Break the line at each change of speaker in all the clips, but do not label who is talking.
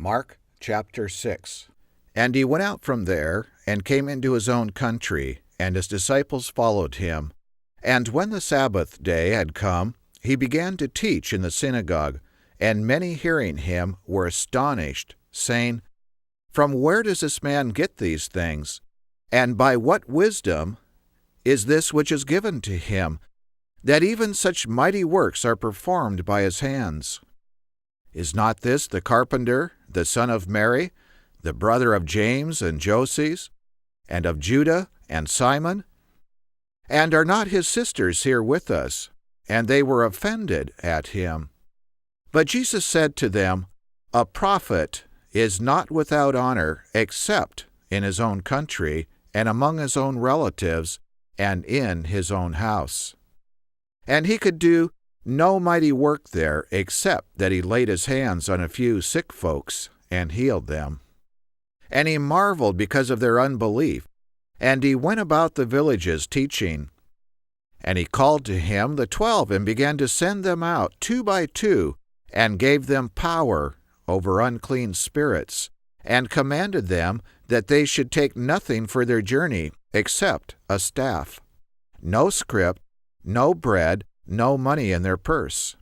Mark chapter 6. And he went out from there, and came into his own country, and his disciples followed him. And when the Sabbath day had come, he began to teach in the synagogue, and many hearing him were astonished, saying, From where does this man get these things? And by what wisdom is this which is given to him, that even such mighty works are performed by his hands? Is not this the carpenter, the son of Mary, the brother of James and Joses, and of Judah and Simon? And are not his sisters here with us? And they were offended at him. But Jesus said to them, A prophet is not without honor except in his own country, and among his own relatives, and in his own house. And he could do no mighty work there, except that he laid his hands on a few sick folks and healed them. And he marveled because of their unbelief, and he went about the villages teaching. And he called to him the 12, and began to send them out 2 by 2, and gave them power over unclean spirits, and commanded them that they should take nothing for their journey except a staff, no scrip, no bread, no money in their purse,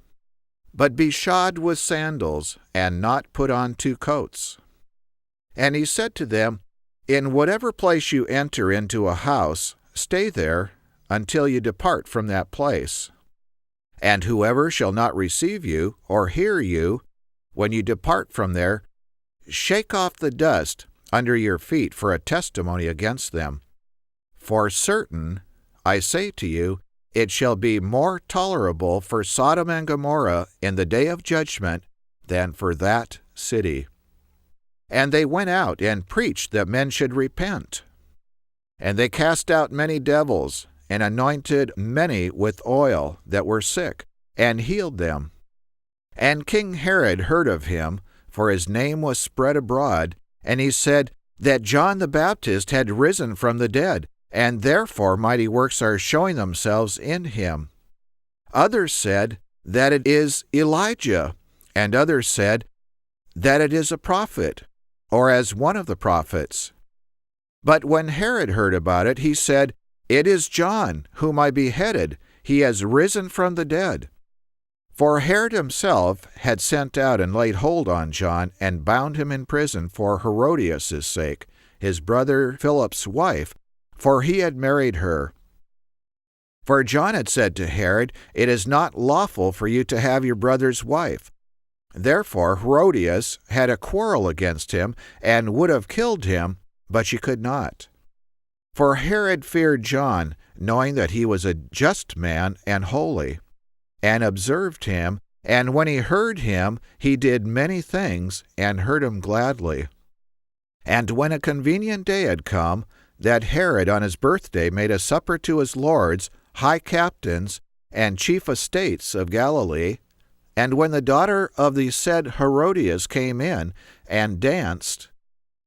but be shod with sandals, and not put on 2 coats. And he said to them, In whatever place you enter into a house, stay there until you depart from that place. And whoever shall not receive you or hear you, when you depart from there, shake off the dust under your feet for a testimony against them. For certain, I say to you, it shall be more tolerable for Sodom and Gomorrah in the day of judgment than for that city. And they went out and preached that men should repent. And they cast out many devils, and anointed many with oil that were sick, and healed them. And King Herod heard of him, for his name was spread abroad, and he said that John the Baptist had risen from the dead, and therefore mighty works are showing themselves in him. Others said that it is Elijah, and others said that it is a prophet, or as one of the prophets. But when Herod heard about it, he said, It is John, whom I beheaded. He has risen from the dead. For Herod himself had sent out and laid hold on John, and bound him in prison for Herodias' sake, his brother Philip's wife, for he had married her. For John had said to Herod, It is not lawful for you to have your brother's wife. Therefore Herodias had a quarrel against him, and would have killed him, but she could not. For Herod feared John, knowing that he was a just man and holy, and observed him, and when he heard him, he did many things, and heard him gladly. And when a convenient day had come, that Herod on his birthday made a supper to his lords, high captains, and chief estates of Galilee. And when the daughter of the said Herodias came in, and danced,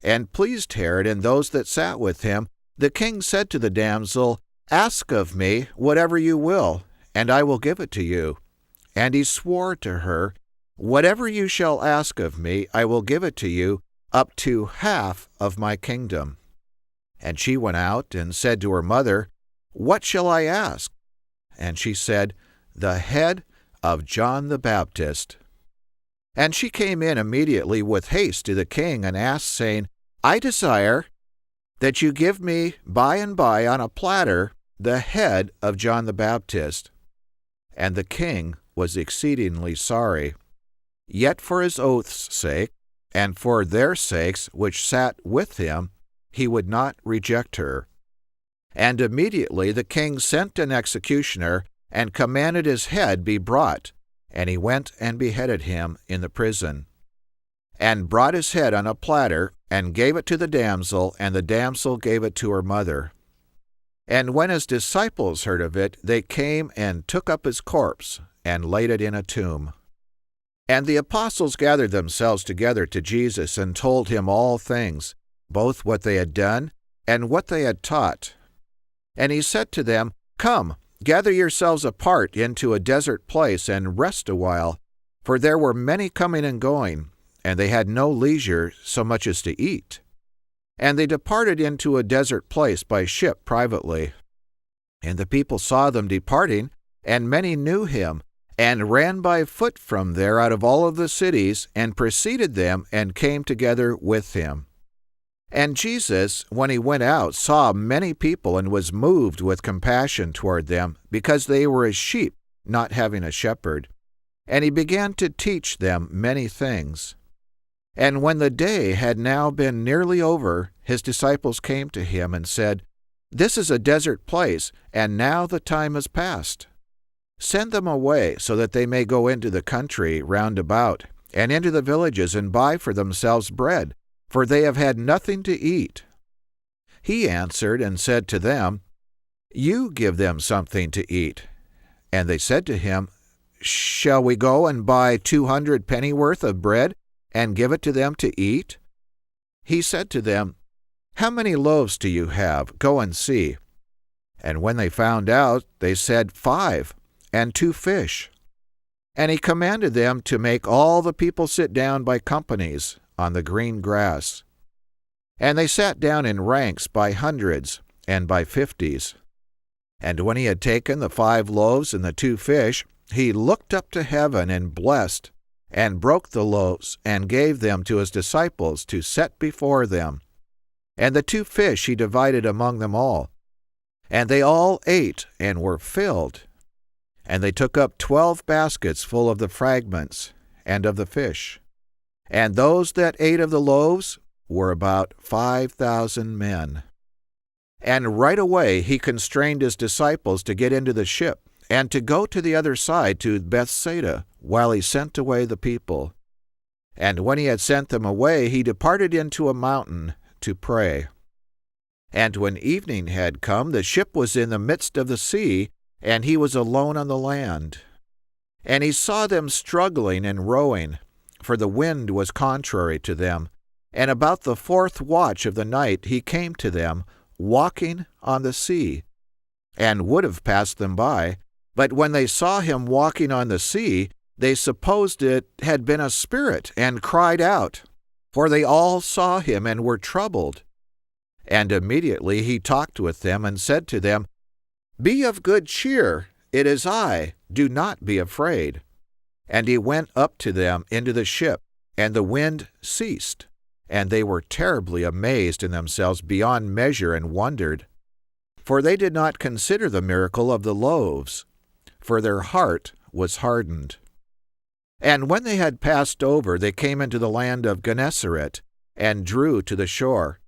and pleased Herod and those that sat with him, the king said to the damsel, Ask of me whatever you will, and I will give it to you. And he swore to her, Whatever you shall ask of me, I will give it to you, up to half of my kingdom. And she went out and said to her mother, What shall I ask? And she said, The head of John the Baptist. And she came in immediately with haste to the king, and asked, saying, I desire that you give me by and by on a platter the head of John the Baptist. And the king was exceedingly sorry. Yet for his oath's sake, and for their sakes which sat with him, he would not reject her. And immediately the king sent an executioner, and commanded his head be brought, and he went and beheaded him in the prison, and brought his head on a platter, and gave it to the damsel, and the damsel gave it to her mother. And when his disciples heard of it, they came and took up his corpse, and laid it in a tomb. And the apostles gathered themselves together to Jesus, and told him all things, both what they had done, and what they had taught. And he said to them, Come, gather yourselves apart into a desert place, and rest a while, for there were many coming and going, and they had no leisure so much as to eat. And they departed into a desert place by ship privately. And the people saw them departing, and many knew him, and ran by foot from there out of all of the cities, and preceded them, and came together with him. And Jesus, when he went out, saw many people, and was moved with compassion toward them, because they were as sheep, not having a shepherd. And he began to teach them many things. And when the day had now been nearly over, his disciples came to him and said, "This is a desert place, and now the time is past. Send them away, so that they may go into the country round about, and into the villages, and buy for themselves bread, for they have had nothing to eat." He answered and said to them, "You give them something to eat." And they said to him, "Shall we go and buy 200 pennyworth of bread, and give it to them to eat?" He said to them, "How many loaves do you have? Go and see." And when they found out, they said, 5, and 2 fish. And he commanded them to make all the people sit down by companies on the green grass. And they sat down in ranks by hundreds and by 50s. And when he had taken the 5 loaves and the 2 fish, he looked up to heaven and blessed, and broke the loaves, and gave them to his disciples to set before them. And the 2 fish he divided among them all. And they all ate and were filled. And they took up 12 baskets full of the fragments and of the fish. And those that ate of the loaves were about 5,000 men. And right away he constrained his disciples to get into the ship, and to go to the other side to Bethsaida, while he sent away the people. And when he had sent them away, he departed into a mountain to pray. And when evening had come, the ship was in the midst of the sea, and he was alone on the land. And he saw them struggling and rowing, for the wind was contrary to them. And about the 4th watch of the night he came to them, walking on the sea, and would have passed them by. But when they saw him walking on the sea, they supposed it had been a spirit, and cried out. For they all saw him and were troubled. And immediately he talked with them, and said to them, "Be of good cheer, it is I, do not be afraid." And he went up to them into the ship, and the wind ceased. And they were terribly amazed in themselves beyond measure, and wondered. For they did not consider the miracle of the loaves, for their heart was hardened. And when they had passed over, they came into the land of Gennesaret, and drew to the shore.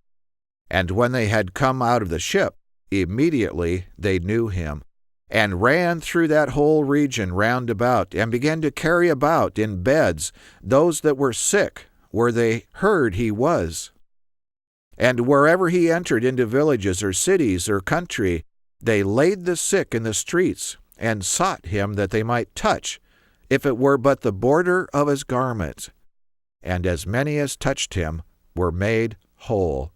And when they had come out of the ship, immediately they knew him, and ran through that whole region round about, and began to carry about in beds those that were sick, where they heard he was. And wherever he entered into villages or cities or country, they laid the sick in the streets, and sought him that they might touch, if it were but the border of his garment. And as many as touched him were made whole.